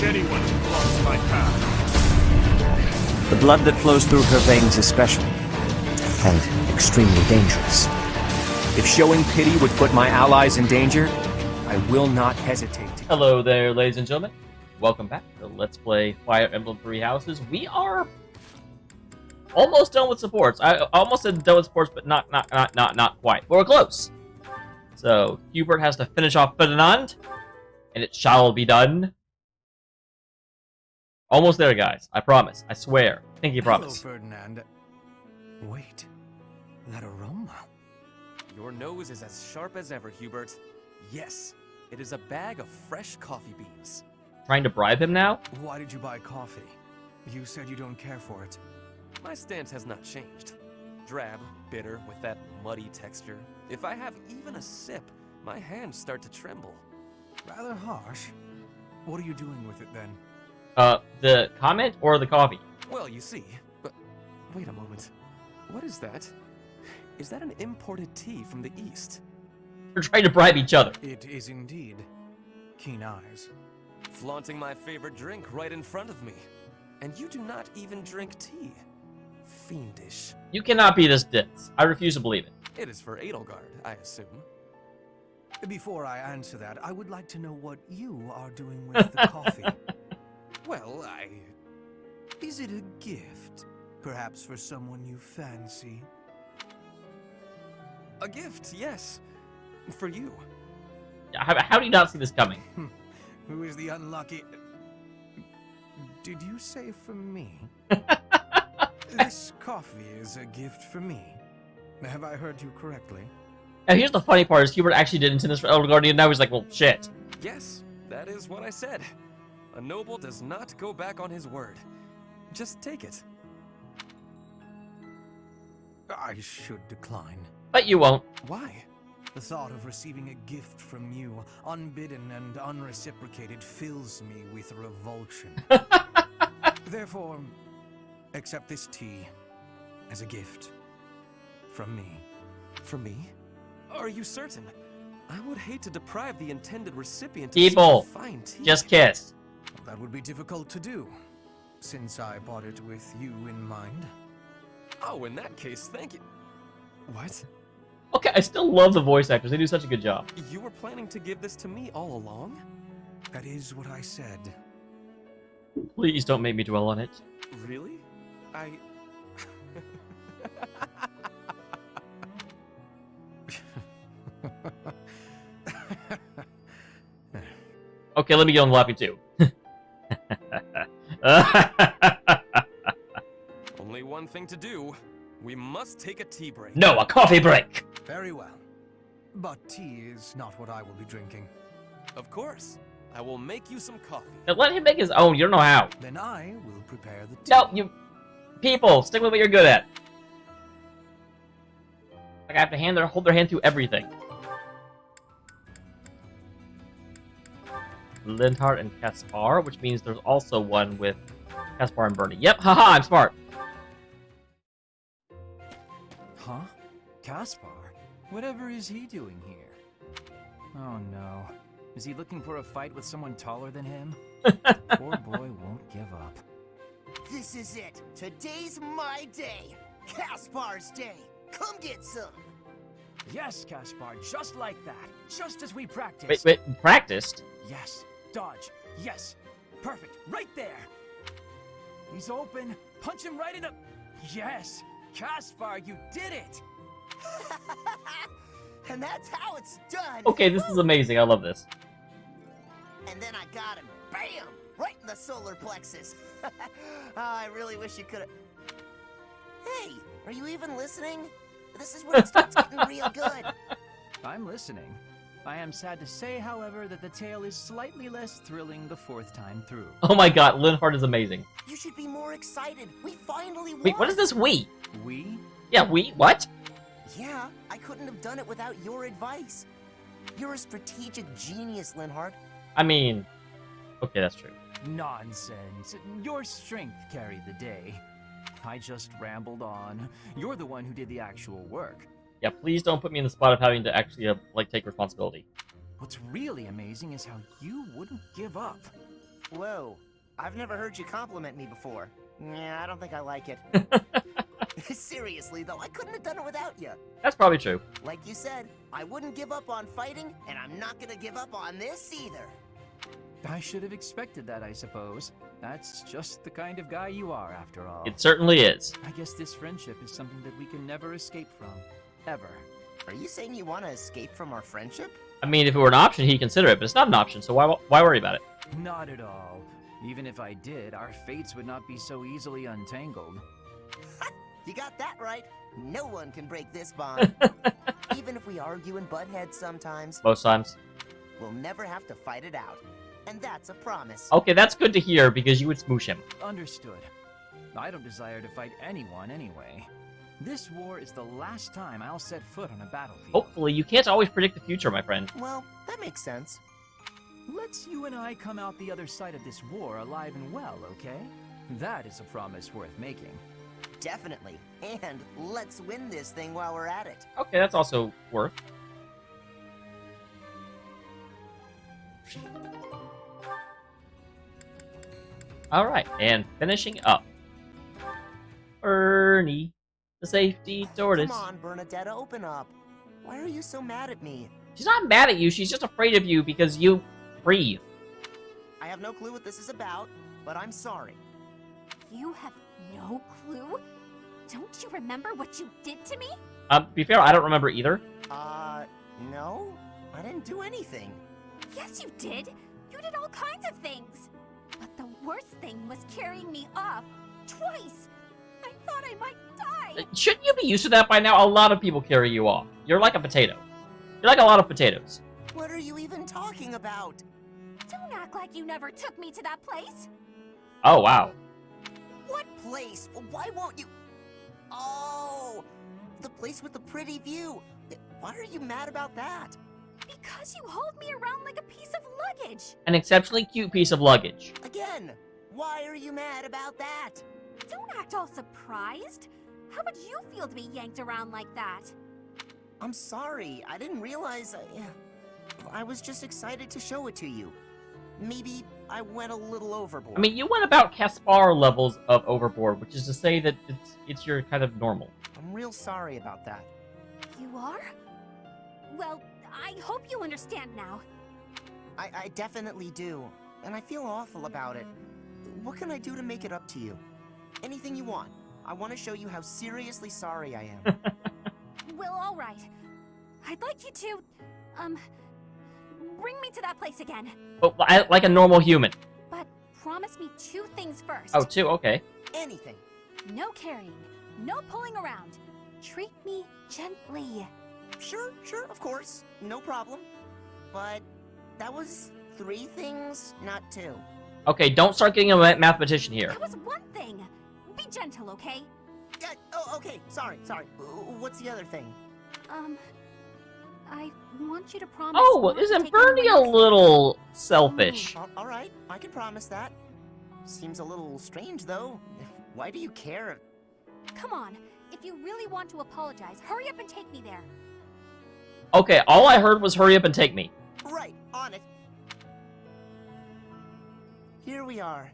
wish anyone to cross my path. The blood that flows through her veins is special, and extremely dangerous. If showing pity would put my allies in danger, I will not hesitate to... Hello there, ladies and gentlemen. Welcome back to Let's Play Fire Emblem Three Houses. We are almost done with supports. I almost said done with supports, but not quite. But we're close. So Hubert has to finish off Ferdinand, and it shall be done. Almost there, guys. I promise. I swear. Pinky promise. Hello, Ferdinand. Wait, that aroma. Your nose is as sharp as ever, Hubert. Yes, it is a bag of fresh coffee beans. Trying to bribe him now? Why did you buy coffee? You said you don't care for it. My stance has not changed. Drab, bitter, with that muddy texture. If I have even a sip, my hands start to tremble. Rather harsh. What are you doing with it then? The comment or the coffee? Well, you see, but wait a moment. What is that? Is that an imported tea from the East? We're trying to bribe each other. It is indeed. Keen eyes. Flaunting my favorite drink right in front of me. And you do not even drink tea. Fiendish. You cannot be this dense. I refuse to believe it. It is for Edelgard, I assume. Before I answer that, I would like to know what you are doing with the coffee. Well, Is it a gift? Perhaps for someone you fancy? a gift, yes. For you. How do you not see this coming? Who is the unlucky... Did you say for me? This coffee is a gift for me. Have I heard you correctly? And here's the funny part: is Hubert actually did intend this for Elder Guardian. Now he's like, well, shit. Yes, that is what I said. A noble does not go back on his word. Just take it. I should decline. But you won't. Why? The thought of receiving a gift from you, unbidden and unreciprocated, fills me with revulsion. Therefore, accept this tea as a gift from me. From me? Are you certain? I would hate to deprive the intended recipient People, of such fine tea. just kiss. That would be difficult to do, since I bought it with you in mind. Oh, in that case, thank you. What? Okay, I still love the voice actors. They do such a good job. You were planning to give this to me all along? That is what I said. Please don't make me dwell on it. Really? Okay, let me get on the lappy too. Only one thing to do. We must take a tea break. No, a coffee break. Very well. But tea is not what I will be drinking. Of course. I will make you some coffee. Now let him make his own. You don't know how. Then I will prepare the tea. No, you people, stick with what you're good at. Like I have to hold their hand through everything. Linhardt and Caspar, which means there's also one with Caspar and Bernie. Yep, haha, I'm smart. Huh? Caspar? Whatever is he doing here? Oh no. Is he looking for a fight with someone taller than him? Poor boy won't give up. This is it. Today's my day. Caspar's day. Come get some. Yes, Caspar, just like that. Just as we practiced. Wait, practiced? Yes. Dodge. Yes. Perfect. Right there. He's open. Punch him right in the... Yes. Caspar, you did it. And that's how it's done. Okay, this is amazing. I love this. And then I got him. Bam! Right in the solar plexus. Oh, I really wish you could have... Hey, are you even listening? This is where it starts getting real good. I'm listening. I am sad to say, however, that the tale is slightly less thrilling the fourth time through. Oh my god, Linhardt is amazing. You should be more excited. We finally won. Wait, what is this we? We? Yeah, we? What? Yeah, I couldn't have done it without your advice. You're a strategic genius, Linhardt. I mean, okay, that's true. Nonsense. Your strength carried the day. I just rambled on. You're the one who did the actual work. Yeah, please don't put me in the spot of having to actually, take responsibility. What's really amazing is how you wouldn't give up. Whoa, I've never heard you compliment me before. Yeah, I don't think I like it. Seriously, though, I couldn't have done it without you. That's probably true. Like you said, I wouldn't give up on fighting, and I'm not gonna give up on this either. I should have expected that, I suppose. That's just the kind of guy you are, after all. It certainly is. I guess this friendship is something that we can never escape from. Ever. Are you saying you want to escape from our friendship? I mean, if it were an option, he'd consider it, but it's not an option, so why worry about it? Not at all. Even if I did, our fates would not be so easily untangled. You got that right. No one can break this bond. Even if we argue and butt heads sometimes, Most times. we'll never have to fight it out. And that's a promise. Okay, that's good to hear, because you would smoosh him. Understood. I don't desire to fight anyone anyway. This war is the last time I'll set foot on a battlefield. Hopefully, you can't always predict the future, my friend. Well, that makes sense. Let's you and I come out the other side of this war alive and well, okay? That is a promise worth making. Definitely. And let's win this thing while we're at it. Okay, that's also worth. Alright, and finishing up. Ernie, the safety tortoise. Come on, Bernadetta, open up. Why are you so mad at me? She's not mad at you, she's just afraid of you because you breathe. I have no clue what this is about, but I'm sorry. You have no clue? Don't you remember what you did to me? To be fair, I don't remember either. No? I didn't do anything. Yes, you did. You did all kinds of things. But the worst thing was carrying me off twice. I thought I might die. Shouldn't you be used to that by now? A lot of people carry you off. You're like a potato. You're like a lot of potatoes. What are you even talking about? Don't act like you never took me to that place. Oh, wow. What place? Why won't you? Oh, the place with the pretty view. Why are you mad about that? Because you hauled me around like a piece of luggage. An exceptionally cute piece of luggage. Again, why are you mad about that? Don't act all surprised. How would you feel to be yanked around like that? I'm sorry. I didn't realize. I was just excited to show it to you. Maybe I went a little overboard. I mean, you went about Caspar levels of overboard, which is to say that it's your kind of normal. I'm real sorry about that. You are? Well, I hope you understand now. I definitely do. And I feel awful about it. What can I do to make it up to you? Anything you want. I want to show you how seriously sorry I am. Well, all right. I'd like you to, bring me to that place again. But like a normal human. But promise me two things first. Oh, two, okay. Anything. No carrying, no pulling around. Treat me gently. Sure, of course. No problem. But that was 3 things, not 2. Okay, don't start getting a mathematician here. That was one thing. Be gentle, okay? Yeah, oh, okay. Sorry. What's the other thing? I want you to promise. Oh, well, not to isn't take Bernie a anyone else- little selfish? All right, I can promise that. Seems a little strange, though. Why do you care? Come on. If you really want to apologize, hurry up and take me there. Okay, all I heard was hurry up and take me. Right, on it. Here we are.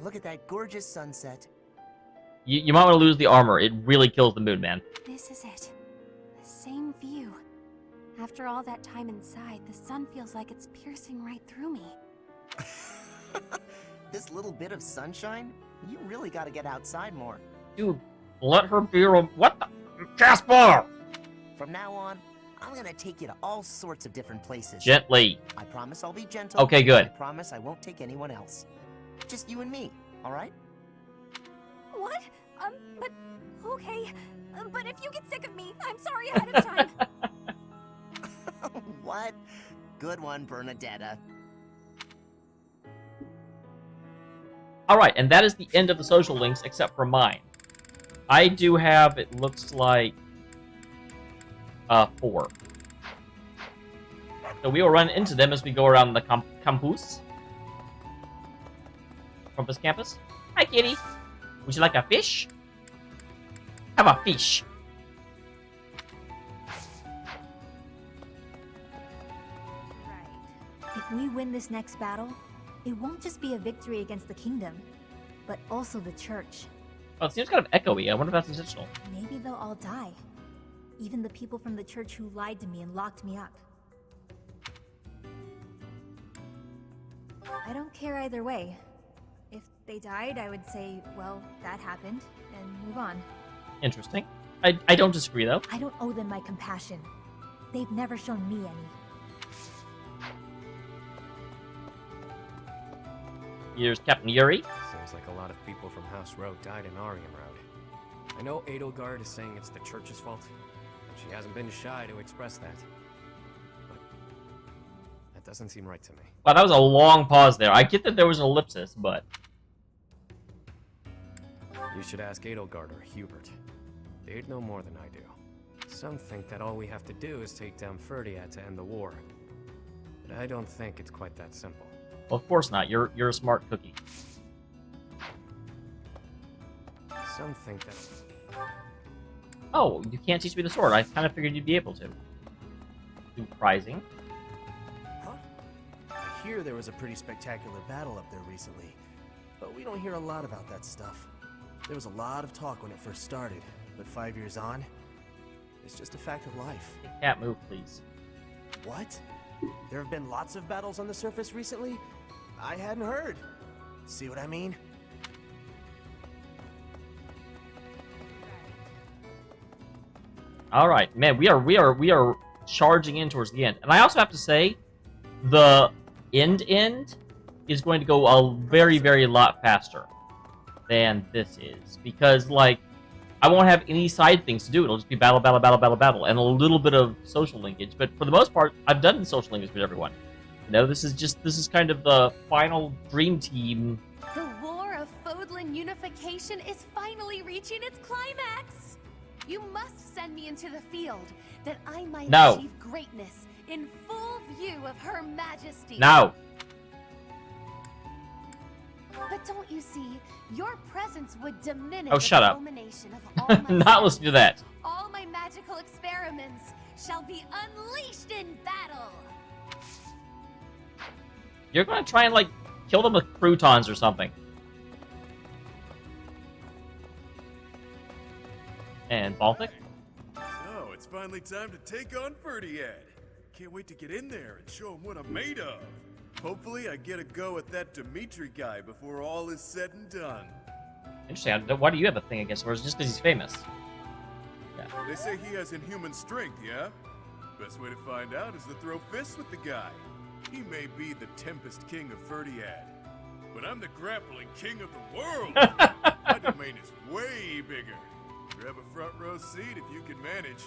Look at that gorgeous sunset. You might want to lose the armor. It really kills the mood, man. This is it. The same view. After all that time inside, the sun feels like it's piercing right through me. This little bit of sunshine? You really gotta get outside more. Dude, let her be what the? Caspar! From now on, I'm gonna take you to all sorts of different places. Gently. I promise I'll be gentle. Okay, good. I promise I won't take anyone else. Just you and me, alright? What? But... Okay. But if you get sick of me, I'm sorry ahead of time. What? Good one, Bernadetta. Alright, and that is the end of the social links, except for mine. I do have, it looks like, 4. So we will run into them as we go around the campus. Campus. Hi, kitty. Would you like a fish? Have a fish. If we win this next battle, It won't just be a victory against the kingdom, but also the church. Oh, it seems kind of echoey. I wonder if that's intentional. Maybe they'll all die. Even the people from the church who lied to me and locked me up. I don't care either way. If they died, I would say, well, that happened, and move on. Interesting. I don't disagree, though. I don't owe them my compassion. They've never shown me any. Here's Captain Yuri. Seems like a lot of people from House Road died in Arian Road. I know Edelgard is saying it's the church's fault, and she hasn't been shy to express that. But that doesn't seem right to me. Wow, that was a long pause there. I get that there was an ellipsis, but... You should ask Edelgard or Hubert. They'd know more than I do. Some think that all we have to do is take down Ferdiad to end the war. But I don't think it's quite that simple. Well, of course not. You're a smart cookie. Some think that... Oh, you can't teach me the sword. I kind of figured you'd be able to. Surprising. Huh? I hear there was a pretty spectacular battle up there recently, but we don't hear a lot about that stuff. There was a lot of talk when it first started, but 5 years on, it's just a fact of life. Can't move, please. What? There have been lots of battles on the surface recently? I hadn't heard. See what I mean? All right, man, we are charging in towards the end, and I also have to say, the end is going to go a very lot faster than this is, because like I won't have any side things to do. It'll just be battle, and a little bit of social linkage. But for the most part, I've done social linkage with everyone. You know, this is kind of the final dream team. The war of Fodlan unification is finally reaching its climax. You must send me into the field, that I might achieve greatness in full view of Her Majesty. No. But don't you see, your presence would diminish the the culmination of all my Not listening to that. All my magical experiments shall be unleashed in battle. You're gonna try and like kill them with croutons or something. And Baltic? So, it's finally time to take on Ferdiad. Can't wait to get in there and show him what I'm made of. Hopefully I get a go at that Dimitri guy before all is said and done. Interesting. Why do you have a thing against him? Or is it just because he's famous? Yeah. They say he has inhuman strength, yeah? Best way to find out is to throw fists with the guy. He may be the Tempest King of Ferdiad, but I'm the grappling king of the world. My domain is way bigger. Grab a front row seat if you can manage.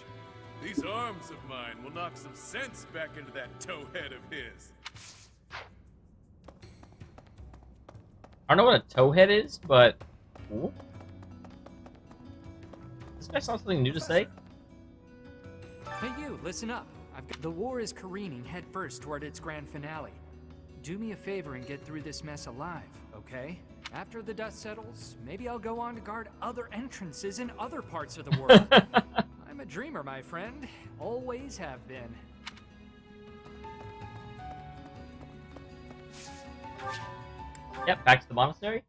These arms of mine will knock some sense back into that towhead of his. I don't know what a towhead is, but cool. This guy saw something new to say. Hey you, listen up. The war is careening headfirst toward its grand finale. Do me a favor and get through this mess alive, okay? After the dust settles, maybe I'll go on to guard other entrances in other parts of the world. I'm a dreamer, my friend. Always have been. Yep, back to the monastery.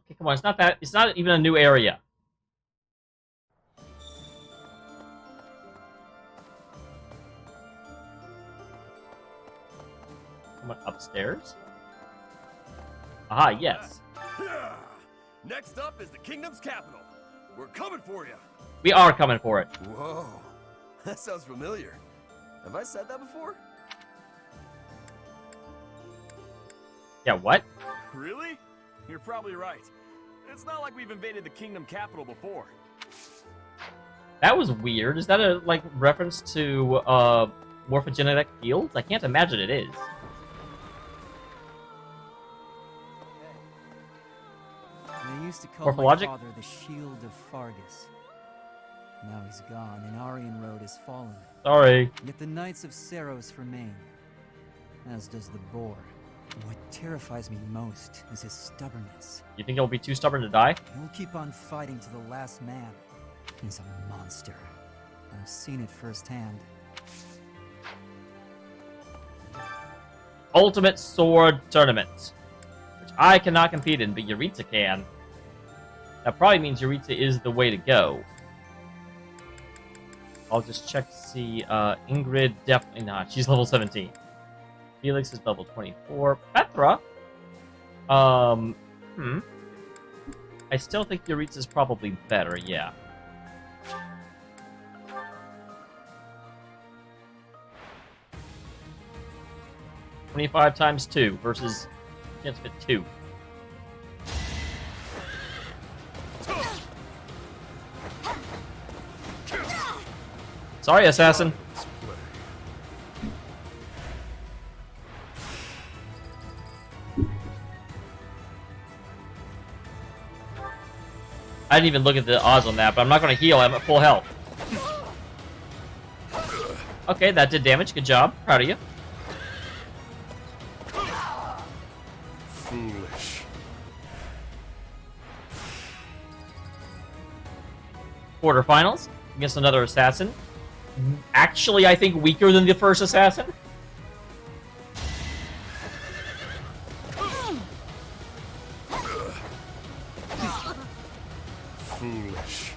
Okay, come on, it's not even a new area. Upstairs? Aha, yes. Next up is the kingdom's capital. We're coming for you. We are coming for it. Whoa, that sounds familiar. Have I said that before? Yeah, what? Really? You're probably right. It's not like we've invaded the kingdom capital before. That was weird. Is that a like reference to morphogenetic fields? I can't imagine it is. They used to call my father the Shield of Fargus. Now he's gone, and Arian Road has fallen. Sorry. Yet the Knights of Seros remain, as does the boar. What terrifies me most is his stubbornness. You think he'll be too stubborn to die? He'll keep on fighting to the last man. He's a monster. I've seen it firsthand. Ultimate Sword Tournament, which I cannot compete in, but Yuritsa can. That probably means Yuritsa is the way to go. I'll just check to see. Ingrid, definitely not. She's level 17. Felix is level 24. Petra? I still think Yuritsa's probably better, yeah. $25 times 2 versus can't fit 2. Sorry, assassin. I didn't even look at the odds on that, but I'm not going to heal. I'm at full health. Okay, that did damage. Good job. Proud of you. Foolish. Quarterfinals against another assassin. Actually, I think weaker than the first assassin. Foolish.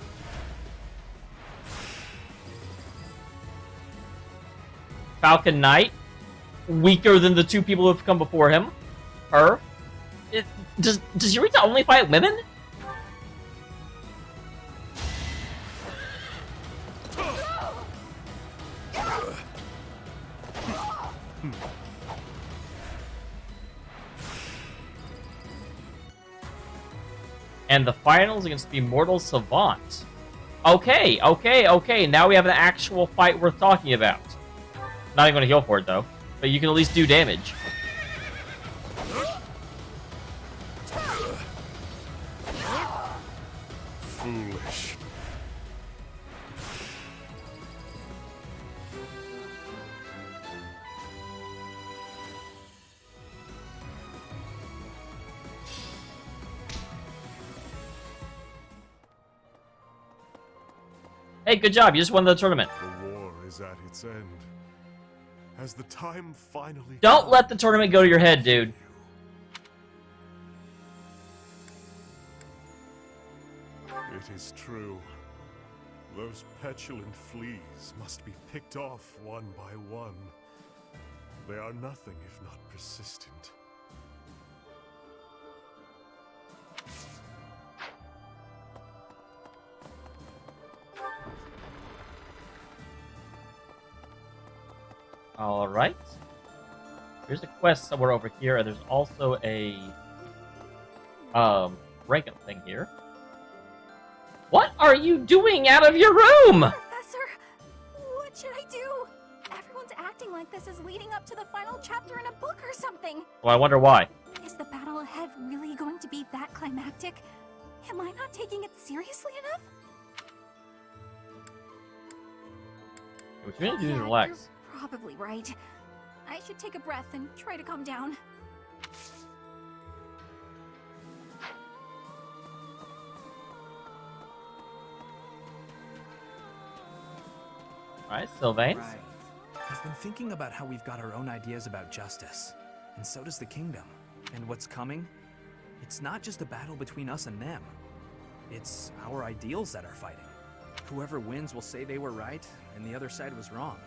Falcon Knight, weaker than the two people who have come before him. Her. Does Yuritsa only fight women? And the finals against the Immortal Savant. Okay. Now we have an actual fight worth talking about. Not even going to heal for it, though. But you can at least do damage. Foolish. Hey, good job. You just won the tournament. The war is at its end. Has the time finally... Don't let the tournament go to your head, dude. It is true. Those petulant fleas must be picked off one by one. They are nothing if not persistent. Alright. There's a quest somewhere over here, and there's also a rank-up thing here. What are you doing out of your room? Professor, what should I do? Everyone's acting like this is leading up to the final chapter in a book or something. Well, I wonder why. Is the battle ahead really going to be that climactic? Am I not taking it seriously enough? What you need to do is relax. You're probably right. I should take a breath and try to calm down. Alright, Sylvain. Right. I've been thinking about how we've got our own ideas about justice, and so does the kingdom. And what's coming? It's not just a battle between us and them. It's our ideals that are fighting. Whoever wins will say they were right, and the other side was wrong.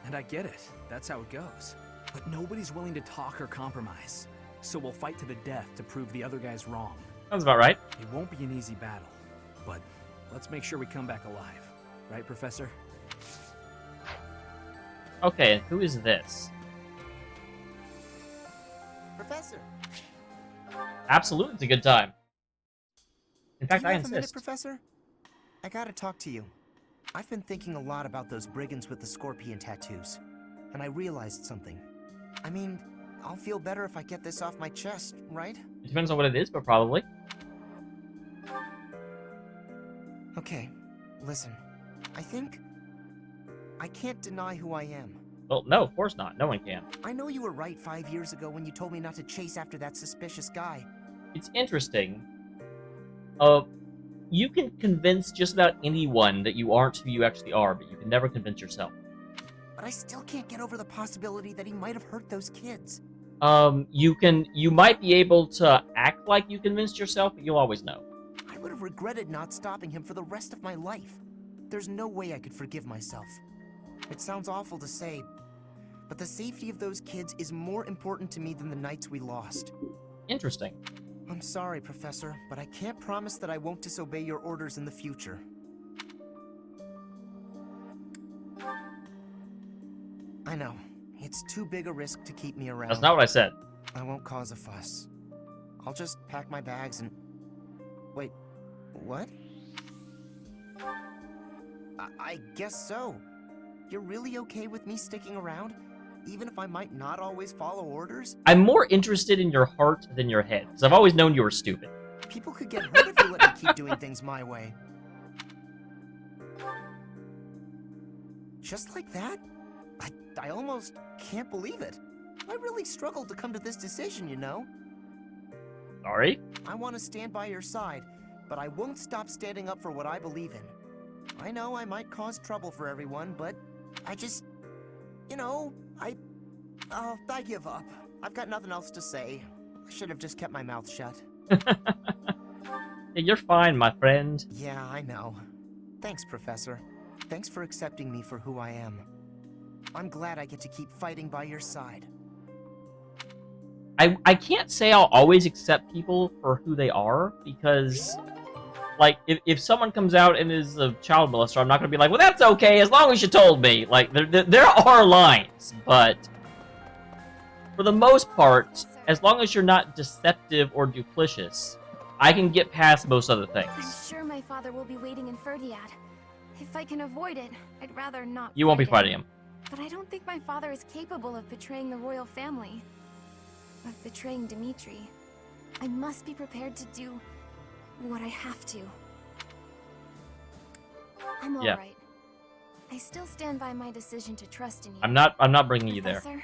And I get it, that's how it goes. But nobody's willing to talk or compromise. So we'll fight to the death to prove the other guy's wrong. Sounds about right. It won't be an easy battle, but let's make sure we come back alive. Right, Professor? Okay, and who is this? Professor. Absolutely, it's a good time. In fact, Do you I have a minute, insist. Professor? I gotta talk to you. I've been thinking a lot about those brigands with the scorpion tattoos, and I realized something. I mean, I'll feel better if I get this off my chest, right? It depends on what it is, but probably. Okay, listen. I think I can't deny who I am. Well, no, of course not. No one can. I know you were right 5 years ago when you told me not to chase after that suspicious guy. It's interesting. You can convince just about anyone that you aren't who you actually are, but you can never convince yourself. But I still can't get over the possibility that he might have hurt those kids. You might be able to act like you convinced yourself, but you'll always know. I would have regretted not stopping him for the rest of my life. There's no way I could forgive myself. It sounds awful to say, but the safety of those kids is more important to me than the nights we lost. Interesting. I'm sorry, Professor, but I can't promise that I won't disobey your orders in the future. I know. It's too big a risk to keep me around. That's not what I said. I won't cause a fuss. I'll just pack my bags and... Wait, what? I guess so. You're really okay with me sticking around? Even if I might not always follow orders? I'm more interested in your heart than your head, because I've always known you were stupid. People could get hurt if you let me keep doing things my way. Just like that? I almost can't believe it. I really struggled to come to this decision, you know? Sorry? I want to stand by your side, but I won't stop standing up for what I believe in. I know I might cause trouble for everyone, but I just... You know, I give up. I've got nothing else to say. I should have just kept my mouth shut. Hey, you're fine, my friend. Yeah, I know. Thanks, Professor. Thanks for accepting me for who I am. I'm glad I get to keep fighting by your side. I can't say I'll always accept people for who they are, because, like, if someone comes out and is a child molester, I'm not going to be like, well, that's okay, as long as you told me. Like, there are lines, but for the most part, as long as you're not deceptive or duplicitous, I can get past most other things. I'm sure my father will be waiting in Ferdiad. If I can avoid it, I'd rather not. You won't be fighting him. But I don't think my father is capable of betraying the royal family. Of betraying Dimitri. I must be prepared to do what I have to. I'm all right. I still stand by my decision to trust in you. I'm not bringing you there. Professor,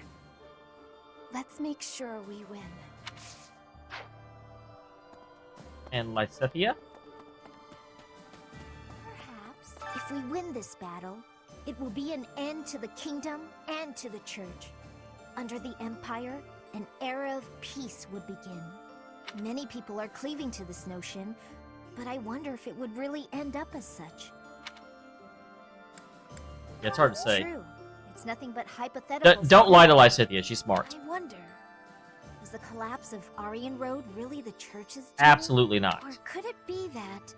let's make sure we win. And Lysithea? Perhaps, if we win this battle, it will be an end to the kingdom and to the church. Under the Empire, an era of peace would begin. Many people are cleaving to this notion, but I wonder if it would really end up as such. Yeah, it's hard to say. True. It's nothing but hypothetical. Don't lie to Lysithea, she's smart. I wonder, was the collapse of Aryan Road really the church's doing? Absolutely not. Or could it be that...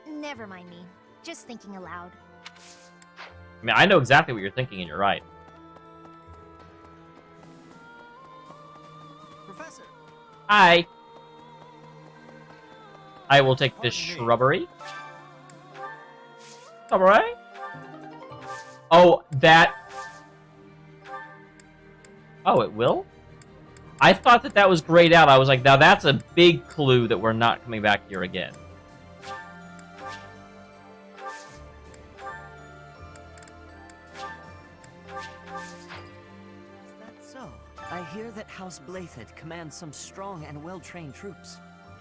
Never mind me. Just thinking aloud. I mean, I know exactly what you're thinking, and you're right. Professor. Hi. I will take this shrubbery. Alright. Oh, that... Oh, it will? I thought that was grayed out. I was like, now that's a big clue that we're not coming back here again. So, I hear that House Blathed commands some strong and well-trained troops.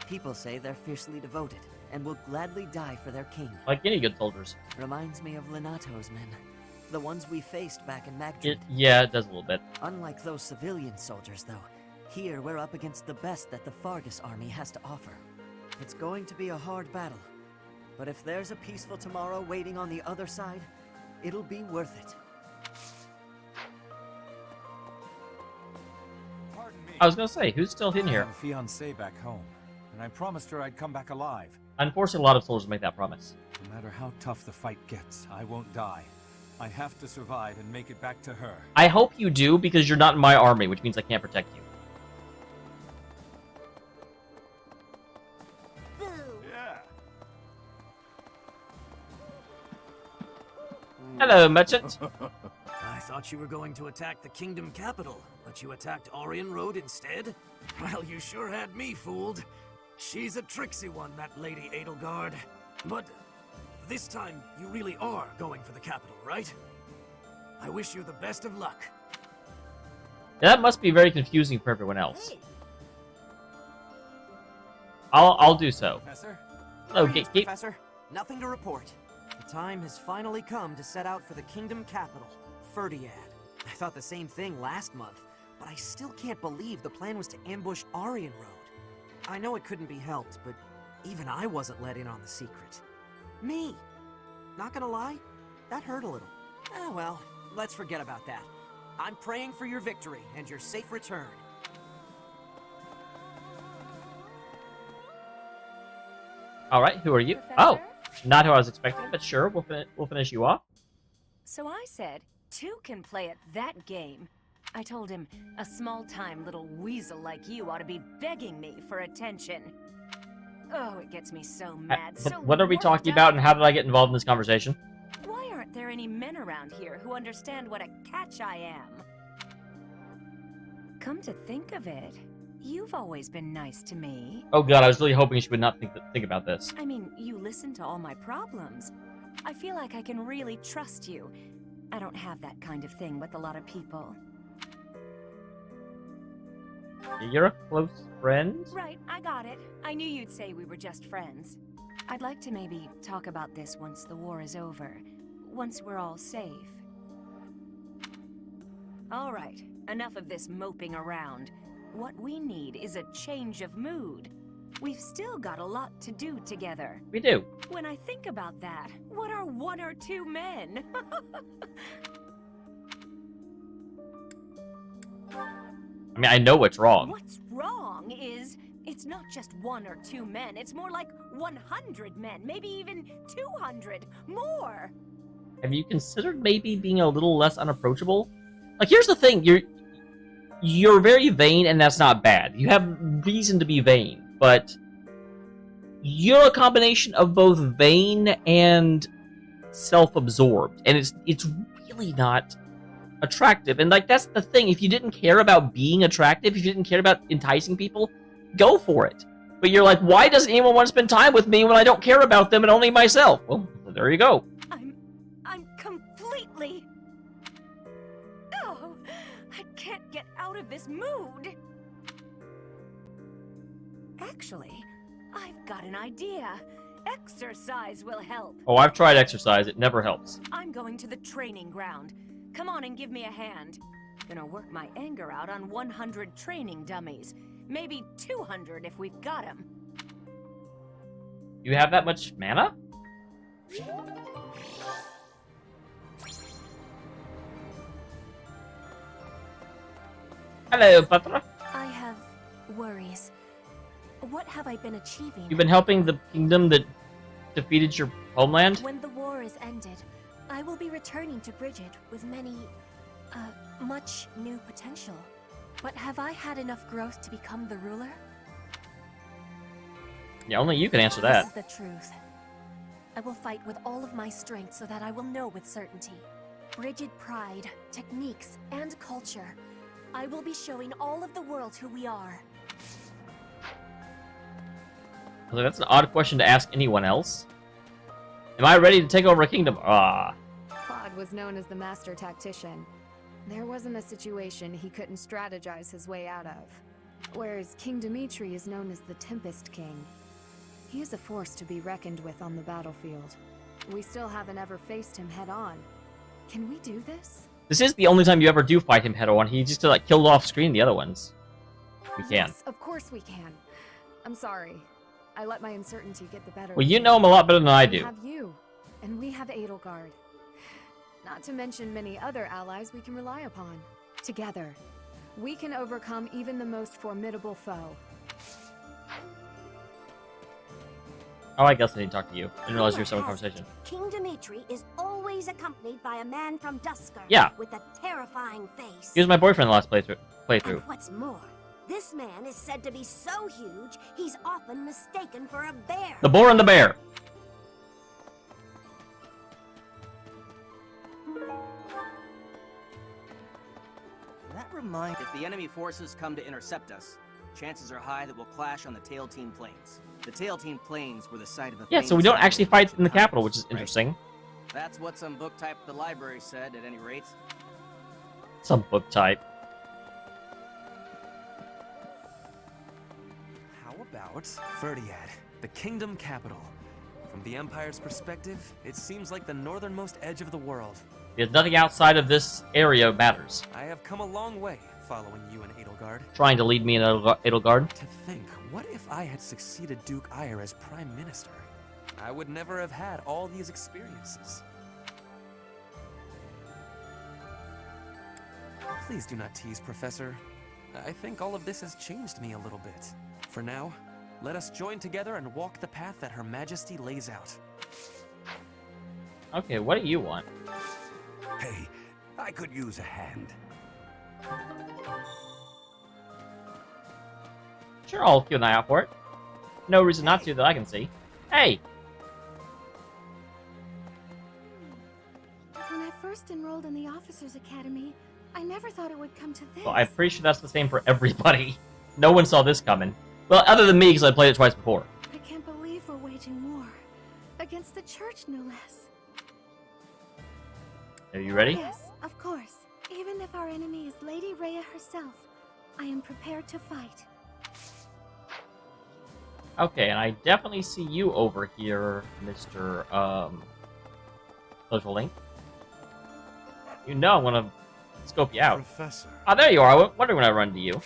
People say they're fiercely devoted and will gladly die for their king. Like any good soldiers. Reminds me of Lenato's men. The ones we faced back in Magdred. Yeah, it does a little bit. Unlike those civilian soldiers, though, here we're up against the best that the Fargus army has to offer. It's going to be a hard battle, but if there's a peaceful tomorrow waiting on the other side, it'll be worth it. I was gonna say, who's still in here? I have a fiancée back home, and I promised her I'd come back alive. Unfortunately, a lot of soldiers make that promise. No matter how tough the fight gets, I won't die. I have to survive and make it back to her. I hope you do, because you're not in my army, which means I can't protect you. Yeah. Hello, merchant. I thought you were going to attack the kingdom capital, but you attacked Aryan Road instead? Well, you sure had me fooled. She's a tricksy one, that Lady Edelgard. But this time, you really are going for the capital, right? I wish you the best of luck. That must be very confusing for everyone else. I'll do so. Professor? Oh, Professor, nothing to report. The time has finally come to set out for the kingdom capital, Ferdiad. I thought the same thing last month, but I still can't believe the plan was to ambush Aryan Road. I know it couldn't be helped, but even I wasn't let in on the secret. Me! Not gonna lie, that hurt a little. Ah, well, let's forget about that. I'm praying for your victory and your safe return. Alright, who are you? Professor? Oh, not who I was expecting, but sure, we'll finish you off. So I said, two can play at that game. I told him, a small-time little weasel like you ought to be begging me for attention. Oh, it gets me so mad, so What are we worked talking up. about, and how did I get involved in this conversation? Why aren't there any men around here who understand what a catch I am? Come to think of it, you've always been nice to me. Oh god, I was really hoping she would not think about this. I mean, you listen to all my problems. I feel like I can really trust you. I don't have that kind of thing with a lot of people. You're a close friend? Right, I got it. I knew you'd say we were just friends. I'd like to maybe talk about this once the war is over. Once we're all safe. Alright, enough of this moping around. What we need is a change of mood. We've still got a lot to do together. We do. When I think about that, what are one or two men? I mean, I know what's wrong. What's wrong is, it's not just one or two men, it's more like 100 men, maybe even 200, more! Have you considered maybe being a little less unapproachable? Like, here's the thing, you're very vain, and that's not bad. You have reason to be vain, but you're a combination of both vain and self-absorbed, and it's really not attractive. And like, that's the thing, if you didn't care about being attractive, if you didn't care about enticing people, go for it. But you're like, why doesn't anyone want to spend time with me when I don't care about them and only myself? Well, there you go. I'm completely... Oh, I can't get out of this mood. Actually, I've got an idea. Exercise will help. Oh, I've tried exercise, it never helps. I'm going to the training ground. Come on and give me a hand. Gonna work my anger out on 100 training dummies. Maybe 200 if we've got them. You have that much mana? Hello, Patra. I have worries. What have I been achieving? You've been helping the kingdom that defeated your homeland? When the war is ended, I will be returning to Brigid with much new potential. But have I had enough growth to become the ruler? Yeah, only you can answer that. This is the truth. I will fight with all of my strength so that I will know with certainty. Brigid pride, techniques, and culture. I will be showing all of the world who we are. So that's an odd question to ask anyone else. Am I ready to take over a kingdom? Ah. Claude was known as the master tactician. There wasn't a situation he couldn't strategize his way out of. Whereas King Dimitri is known as the Tempest King. He is a force to be reckoned with on the battlefield. We still haven't ever faced him head-on. Can we do this? This is the only time you ever do fight him head-on. He just like killed off screen the other ones. We can. Yes, of course we can. I'm sorry. I let my uncertainty get the better. Well, you know him a lot better than I We do. have you, and we have Edelgard. Not to mention many other allies we can rely upon. Together, we can overcome even the most formidable foe. Oh, I guess I need to talk to you. I didn't realize you were having a conversation. King Dimitri is always accompanied by a man from Duscur. Yeah. With a terrifying face. He was my boyfriend the last playthrough. And what's more, this man is said to be so huge, he's often mistaken for a bear. The boar and the bear. That reminds... If the enemy forces come to intercept us, chances are high that we'll clash on the Tail Team Plains. The Tail Team Plains were the site of a... Yeah, so we don't actually fight in the capital, which is interesting. That's what some book type at the library said, at any rate. Some book type. How about Ferdiad, the kingdom capital? From the Empire's perspective, it seems like the northernmost edge of the world. Because nothing outside of this area matters. I have come a long way following you in Edelgard. Trying to lead me in Edelgard. To think, what if I had succeeded Duke Aegir as Prime Minister? I would never have had all these experiences. Please do not tease, Professor. I think all of this has changed me a little bit. For now, let us join together and walk the path that Her Majesty lays out. Okay, what do you want? Hey, I could use a hand. Sure, I'll keep an eye out for it. No reason not to that I can see. Hey! When I first enrolled in the Officers Academy, I never thought it would come to this. Well, I'm pretty sure that's the same for everybody. No one saw this coming. Well, other than me, because I played it twice before. I can't believe we're waging war. Against the church, no less. Are you ready? Yes, of course. Even if our enemy is Lady Rhea herself, I am prepared to fight. Okay, and I definitely see you over here, Mr. Social Link. You know I'm gonna scope you out. Professor. Ah, there you are. I was wondering when I run to you.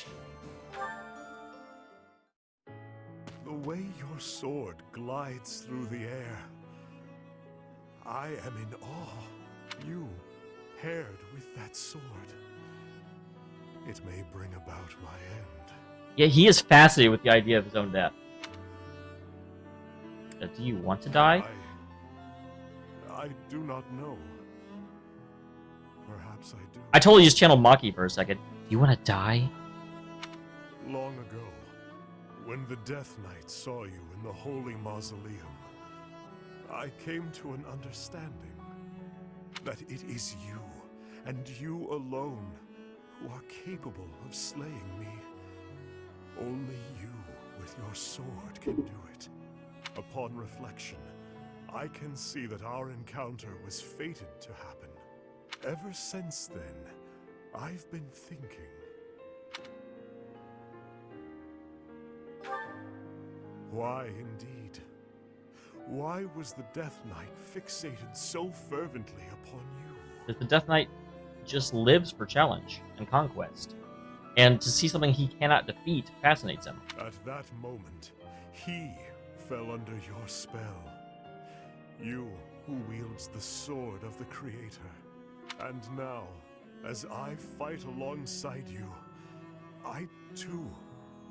The way your sword glides through the air, I am in awe. You, paired with that sword, it may bring about my end. Yeah, he is fascinated with the idea of his own death. Do you want to die? I do not know. Perhaps I do. I totally just channeled Maki for a second. Do you want to die? Long ago, when the Death Knight saw you in the Holy Mausoleum, I came to an understanding that it is you, and you alone, who are capable of slaying me. Only you, with your sword, can do it. Upon reflection, I can see that our encounter was fated to happen. Ever since then, I've been thinking. Why indeed? Why was the Death Knight fixated so fervently upon you? Because the Death Knight just lives for challenge and conquest. And to see something he cannot defeat fascinates him. At that moment, he fell under your spell. You who wields the sword of the Creator. And now, as I fight alongside you, I too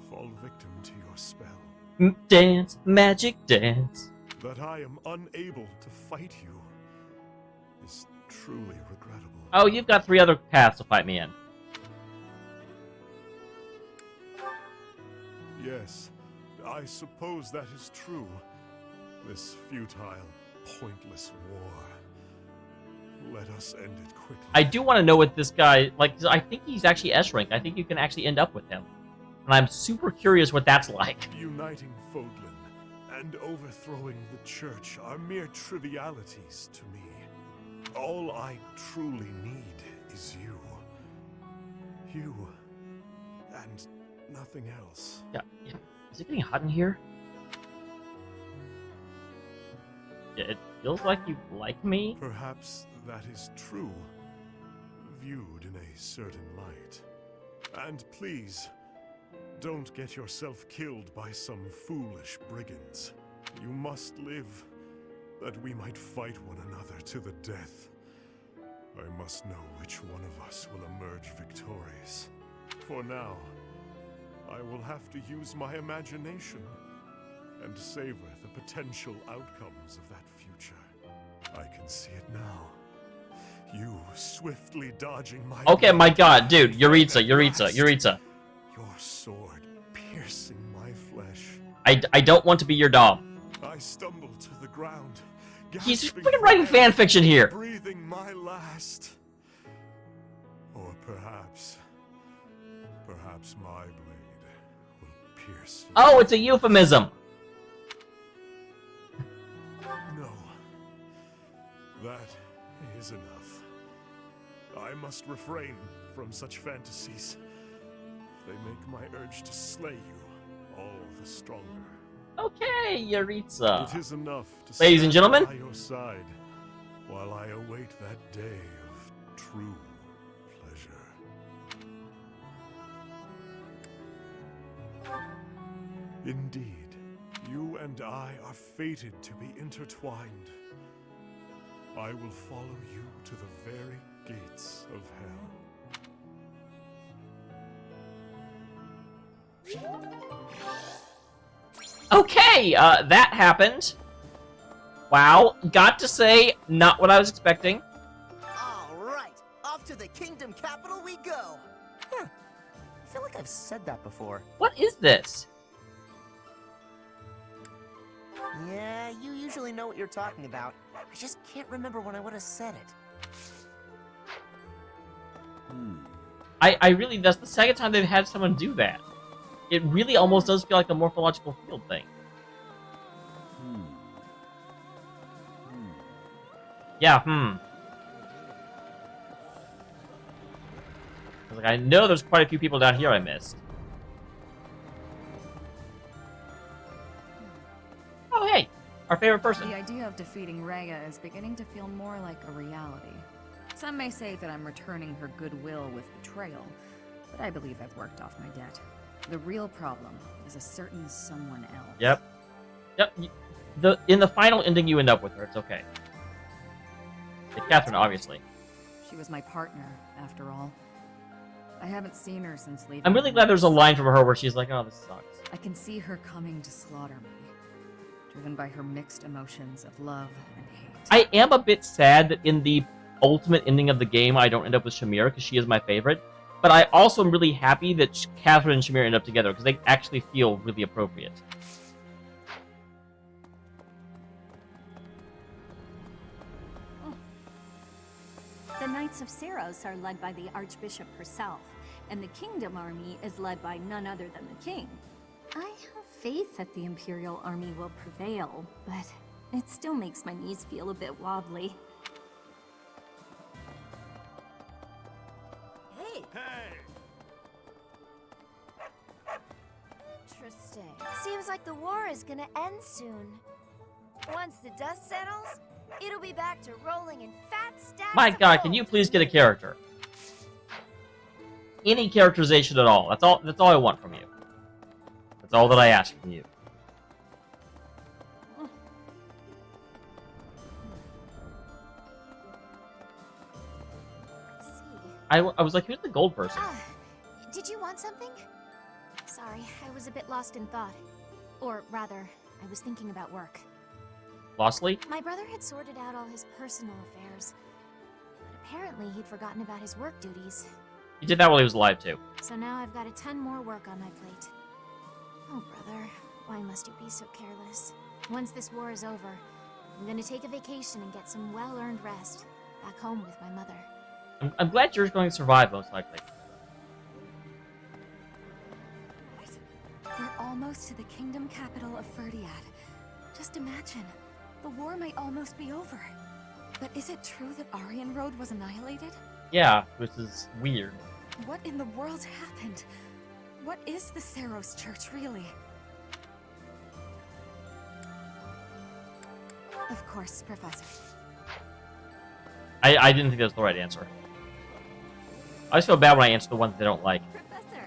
fall victim to your spell. Dance, magic dance. That I am unable to fight you is truly regrettable. Oh, you've got 3 other paths to fight me in. Yes, I suppose that is true. This futile, pointless war. Let us end it quickly. I do want to know what this guy, like, I think he's actually S-rank. I think you can actually end up with him. And I'm super curious what that's like. Uniting Fodlan and overthrowing the church are mere trivialities to me. All I truly need is you. You and nothing else. Yeah. Is it getting hot in here? Yeah, it feels like you like me. Perhaps that is true, viewed in a certain light. And please, don't get yourself killed by some foolish brigands. You must live, that we might fight one another to the death. I must know which one of us will emerge victorious. For now, I will have to use my imagination and savor the potential outcomes of that future. I can see it now. You swiftly dodging my... Okay, my god, dude. Yuritsa. Your sword piercing my flesh. I don't want to be your dom. I stumble to the ground. He's freaking writing fan fiction here. Breathing my last. Or perhaps my blade will pierce you. Oh, it's a euphemism. No. That is enough. I must refrain from such fantasies. They make my urge to slay you all the stronger. Okay, Yaritza. It is enough to Ladies and stand gentlemen. by your side while I await that day of true pleasure. Indeed, you and I are fated to be intertwined. I will follow you to the very gates of hell. Okay, that happened. Wow, got to say, not what I was expecting. All right, off to the kingdom capital we go. Huh. I feel like I've said that before. What is this? Yeah, you usually know what you're talking about. I just can't remember when I would have said it. I really, that's the second time they've had someone do that. It really almost does feel like a morphological field thing. Yeah, Like, I know there's quite a few people down here I missed. Oh, hey! Our favorite person. The idea of defeating Rhea is beginning to feel more like a reality. Some may say that I'm returning her goodwill with betrayal, but I believe I've worked off my debt. The real problem is a certain someone else. Yep. In the final ending, you end up with her. It's okay. Catherine, obviously. She was my partner, after all. I haven't seen her since leaving. I'm really glad there's a line from her where she's like, oh, this sucks. I can see her coming to slaughter me, driven by her mixed emotions of love and hate. I am a bit sad that in the ultimate ending of the game, I don't end up with Shamir, because she is my favorite. But I also am really happy that Catherine and Shamir end up together, because they actually feel really appropriate. The Knights of Seros are led by the Archbishop herself, and the Kingdom Army is led by none other than the King. I have faith that the Imperial Army will prevail, but it still makes my knees feel a bit wobbly. Hey! Interesting. Seems like the war is gonna end soon. Once the dust settles, it'll be back to rolling in fat stacks. My God, can you please get a character? Any characterization at all. That's all I want from you. That's all that I ask from you. I was like, who's the gold person? Did you want something? Sorry, I was a bit lost in thought. Or rather, I was thinking about work. Lostly? My brother had sorted out all his personal affairs, but apparently he'd forgotten about his work duties. He did that while he was alive, too. So now I've got a ton more work on my plate. Oh, brother, why must you be so careless? Once this war is over, I'm gonna take a vacation and get some well-earned rest, back home with my mother. I'm glad you're going to survive, most likely. We're almost to the kingdom capital of Ferdiad. Just imagine, the war might almost be over. But is it true that Aryan Road was annihilated? Yeah, which is weird. What in the world happened? What is the Seros Church, really? Of course, Professor. I didn't think that was the right answer. I just feel bad when I answer the ones they don't like. Professor,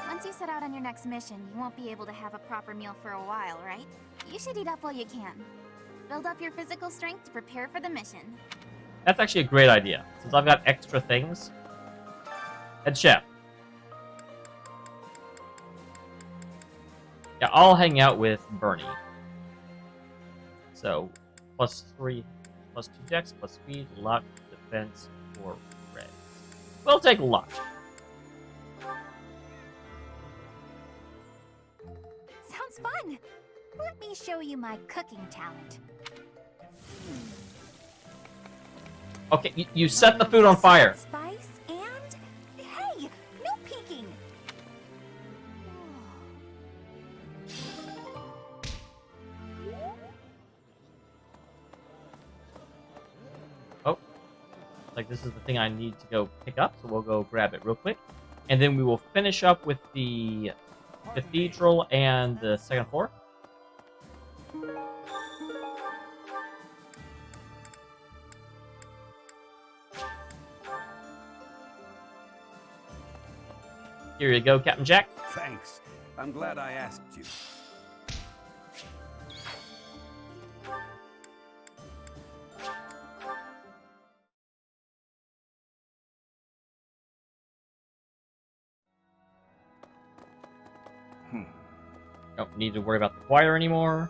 once you set out on your next mission, you won't be able to have a proper meal for a while, right? You should eat up while you can. Build up your physical strength to prepare for the mission. That's actually a great idea, since I've got extra things. Head chef. Yeah, I'll hang out with Bernie. So, +3, +2 dex, plus speed, luck, defense, or red. We'll take luck. Sounds fun! Let me show you my cooking talent. Okay, you set the food on fire. Spice and... Hey! No peeking! Oh. like this is the thing I need to go pick up, so we'll go grab it real quick. And then we will finish up with the cathedral and the second floor. Here you go, Captain Jack. Thanks. I'm glad I asked you. Don't need to worry about the choir anymore.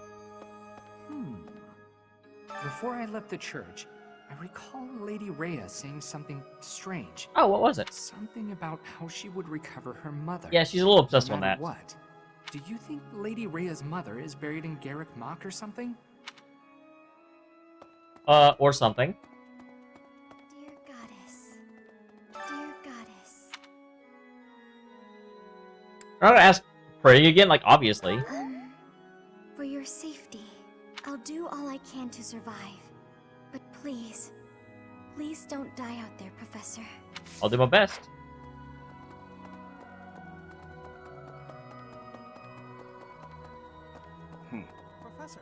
Before I left the church, I recall Lady Rhea saying something strange. Oh, what was it? Something about how she would recover her mother. Yeah, she's a little obsessed no on matter that. What? Do you think Lady Rhea's mother is buried in Garrick Mach or something? Or something. Dear goddess. I'm not gonna ask praying again, like, obviously. For your safety, I'll do all I can to survive. But please, please don't die out there, Professor. I'll do my best. Professor,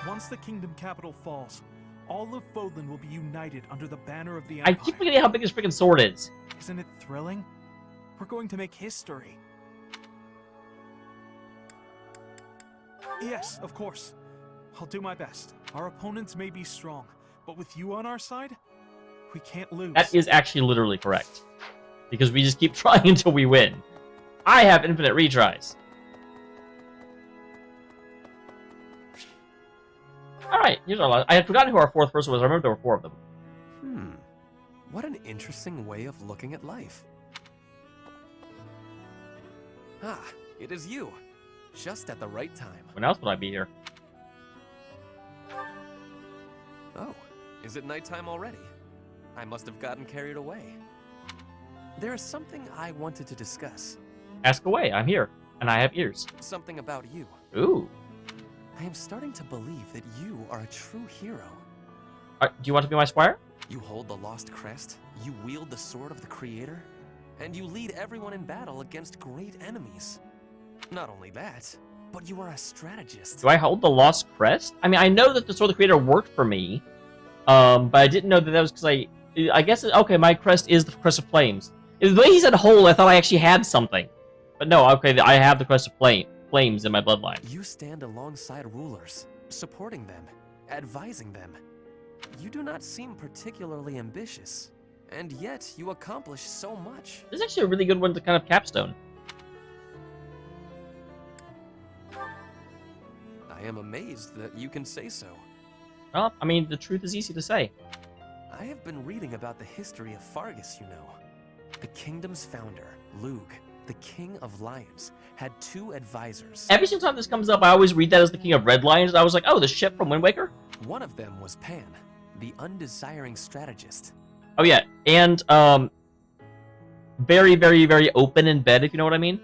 once the kingdom capital falls, all of Fodlan will be united under the banner of the I Empire. keep forgetting how big this freaking sword is. Isn't it thrilling? We're going to make history. Yes, of course. I'll do my best. Our opponents may be strong, but with you on our side, we can't lose. That is actually literally correct. Because we just keep trying until we win. I have infinite retries. Alright, here's our last. I had forgotten who our fourth person was. I remember there were 4 of them. What an interesting way of looking at life. Ah, it is you. Just at the right time. When else would I be here? Oh, is it nighttime already? I must have gotten carried away. There is something I wanted to discuss. Ask away, I'm here. And I have ears. Something about you. Ooh. I am starting to believe that you are a true hero. Do you want to be my squire? You hold the lost crest, you wield the sword of the Creator, and you lead everyone in battle against great enemies. Not only that, but you are a strategist. Do I hold the lost crest? I mean, I know that the Sword of the Creator worked for me, but I didn't know that that was because I guess, okay, my crest is the Crest of Flames. The way he said hold, I thought I actually had something. But no, okay, I have the Crest of Flames in my bloodline. You stand alongside rulers, supporting them, advising them. You do not seem particularly ambitious, and yet you accomplish so much. This is actually a really good one to kind of capstone. I am amazed that you can say so. Well, I mean, the truth is easy to say. I have been reading about the history of Fargus, you know. The kingdom's founder, Lugh, the King of Lions, had 2 advisors. Every single time this comes up, I always read that as the King of Red Lions. I was like, oh, the ship from Wind Waker? One of them was Pan, the undesiring strategist. Oh, yeah, and, very, very, very open in bed, if you know what I mean.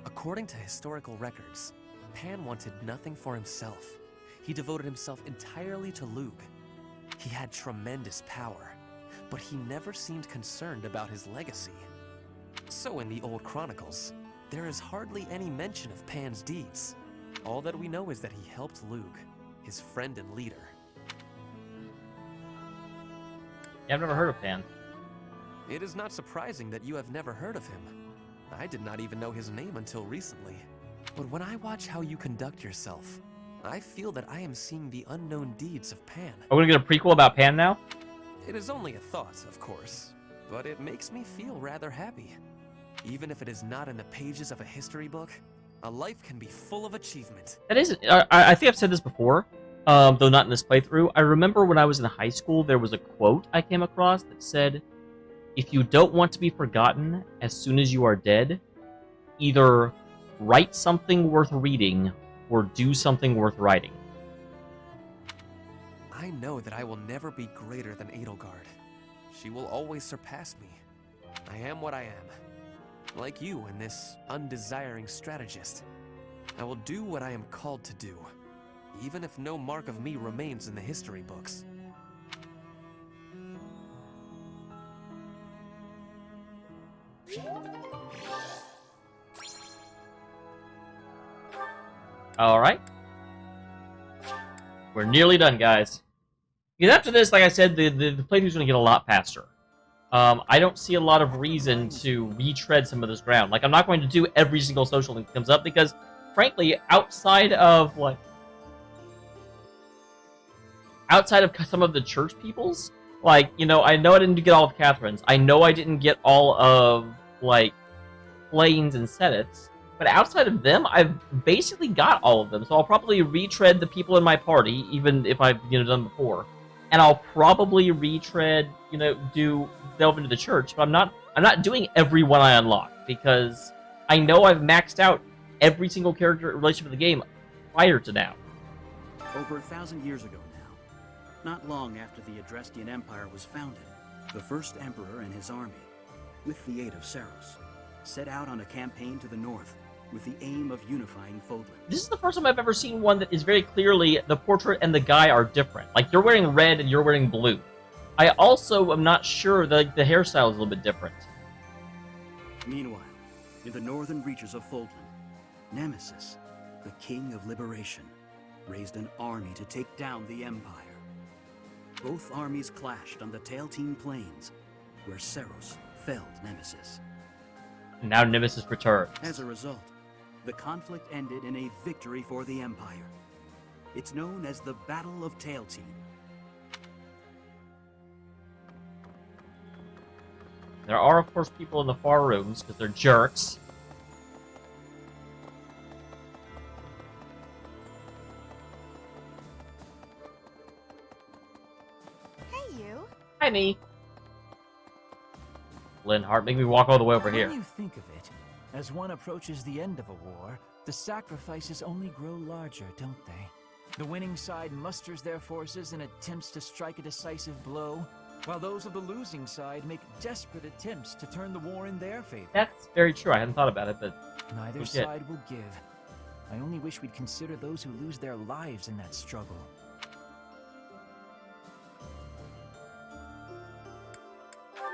According to historical records, Pan wanted nothing for himself. He devoted himself entirely to Lugh. He had tremendous power, but he never seemed concerned about his legacy. So in the old chronicles, there is hardly any mention of Pan's deeds. All that we know is that he helped Lugh, his friend and leader. Yeah, I've never heard of Pan. It is not surprising that you have never heard of him. I did not even know his name until recently. But when I watch how you conduct yourself, I feel that I am seeing the unknown deeds of Pan. Are we gonna get a prequel about Pan now? It is only a thought, of course, but it makes me feel rather happy. Even if it is not in the pages of a history book, a life can be full of achievement. That isn't. I think I've said this before, though not in this playthrough. I remember when I was in high school, there was a quote I came across that said, "If you don't want to be forgotten as soon as you are dead, either write something worth reading or do something worth writing." I know that I will never be greater than Edelgard. She will always surpass me. I am what I am. Like you and this undesiring strategist. I will do what I am called to do, even if no mark of me remains in the history books. Alright. We're nearly done, guys. Because after this, like I said, the playthrough's going to get a lot faster. I don't see a lot of reason to retread some of this ground. Like, I'm not going to do every single social link that comes up, because, frankly, outside of some of the church peoples, like, you know, I know I didn't get all of Catherine's. I know I didn't get all of, like, Plains and Senate's. But outside of them, I've basically got all of them. So I'll probably retread the people in my party, even if I've, you know, done before. And I'll probably retread, you know, delve into the church. But I'm not doing every one I unlock, because I know I've maxed out every single character relationship of the game prior to now. Over 1,000 years ago now, not long after the Adrestian Empire was founded, the first emperor and his army, with the aid of Saros, set out on a campaign to the north with the aim of unifying Fodlan. This is the first time I've ever seen one that is very clearly the portrait and the guy are different. Like, you're wearing red and you're wearing blue. I also am not sure that the hairstyle is a little bit different. Meanwhile, in the northern reaches of Fodlan, Nemesis, the King of Liberation, raised an army to take down the Empire. Both armies clashed on the Tailtean Plains, where Saros felled Nemesis. And now Nemesis returns. As a result, the conflict ended in a victory for the Empire. It's known as the Battle of Tailtean. There are, of course, people in the far rooms, because they're jerks. Hey, you. Hi, me. Linhardt, make me walk all the way over here. When you think of it, as one approaches the end of a war, the sacrifices only grow larger, don't they? The winning side musters their forces and attempts to strike a decisive blow, while those of the losing side make desperate attempts to turn the war in their favor. That's very true. I hadn't thought about it, but neither side will give. I only wish we'd consider those who lose their lives in that struggle.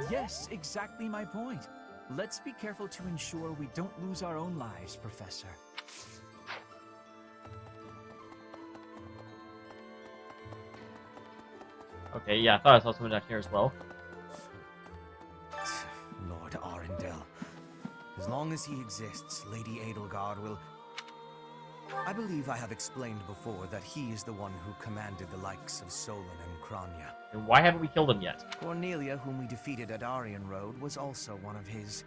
Yes, exactly my point. Let's be careful to ensure we don't lose our own lives, Professor. Okay, yeah, I thought I saw someone down here as well. Lord Arundel. As long as he exists, Lady Edelgard will... I believe I have explained before that he is the one who commanded the likes of Solon and Kranya. And why haven't we killed him yet? Cornelia, whom we defeated at Aryan Road, was also one of his.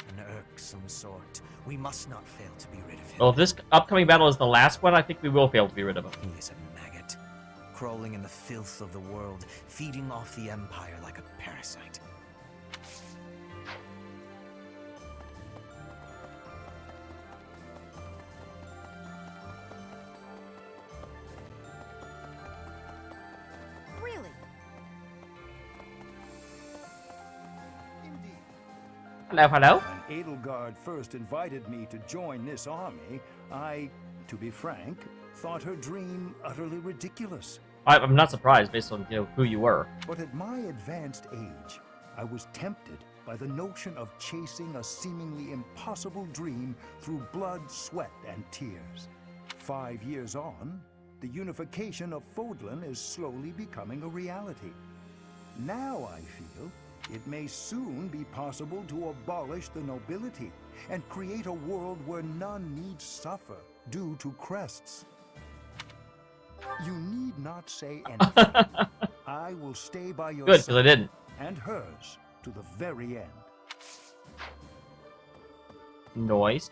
An irksome sort. We must not fail to be rid of him. Well, if this upcoming battle is the last one, I think we will fail to be rid of him. He is a maggot, crawling in the filth of the world, feeding off the Empire like a parasite. Really? Hello, hello. When Edelgard first invited me to join this army, I, to be frank, thought her dream utterly ridiculous. I'm not surprised based on, you know, who you were. But at my advanced age, I was tempted by the notion of chasing a seemingly impossible dream through blood, sweat, and tears. 5 years on, the unification of Fodlan is slowly becoming a reality. Now I feel it may soon be possible to abolish the nobility and create a world where none need suffer due to crests. You need not say anything. I will stay by your Good, because I side didn't. and hers to the very end. Noise.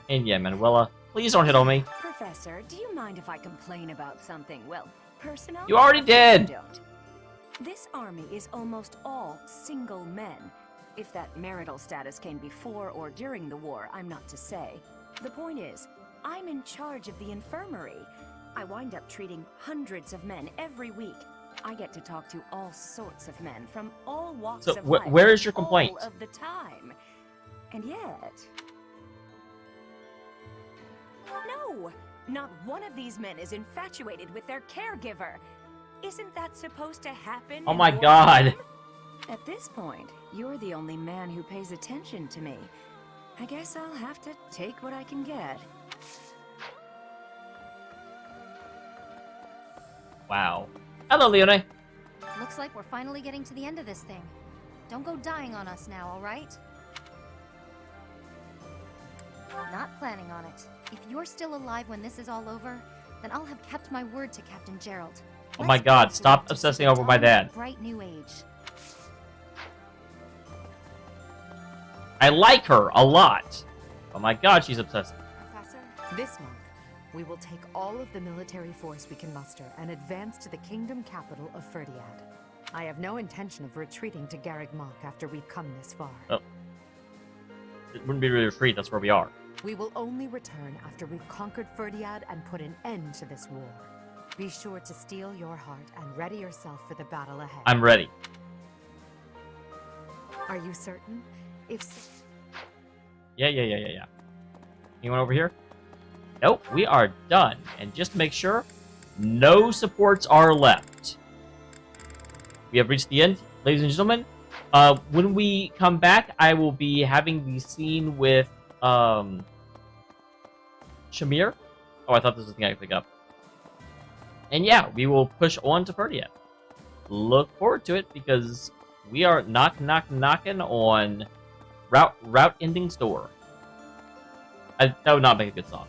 And yeah, Manuela, please don't hit on me. Professor, do you mind if I complain about something, well, personal? You already did! Don't. This army is almost all single men. If that marital status came before or during the war, I'm not to say. The point is, I'm in charge of the infirmary. I wind up treating hundreds of men every week. I get to talk to all sorts of men from all walks So, of life. where is your complaint? All of the time. And yet... No! Not one of these men is infatuated with their caregiver. Isn't that supposed to happen? Oh in my war god. time? At this point, you're the only man who pays attention to me. I guess I'll have to take what I can get. Wow. Hello, Leone. Looks like we're finally getting to the end of this thing. Don't go dying on us now, alright? Not planning on it. If you're still alive when this is all over, then I'll have kept my word to Captain Gerald. Oh my god, stop obsessing over my dad. Bright new age. I like her a lot. Oh my god, she's obsessed. Professor, this month, we will take all of the military force we can muster and advance to the kingdom capital of Ferdiad. I have no intention of retreating to Garreg Mach after we've come this far. Oh. It wouldn't be really a retreat, that's where we are. We will only return after we've conquered Ferdiad and put an end to this war. Be sure to steel your heart and ready yourself for the battle ahead. I'm ready. Are you certain? If so... Yeah. Anyone over here? Nope, we are done. And just to make sure, no supports are left. We have reached the end, ladies and gentlemen. When we come back, I will be having the scene with Shamir. Oh, I thought this was the thing I could pick up. And yeah, we will push on to Ferdiad. Look forward to it because we are knocking on route ending's door. That would not make a good song.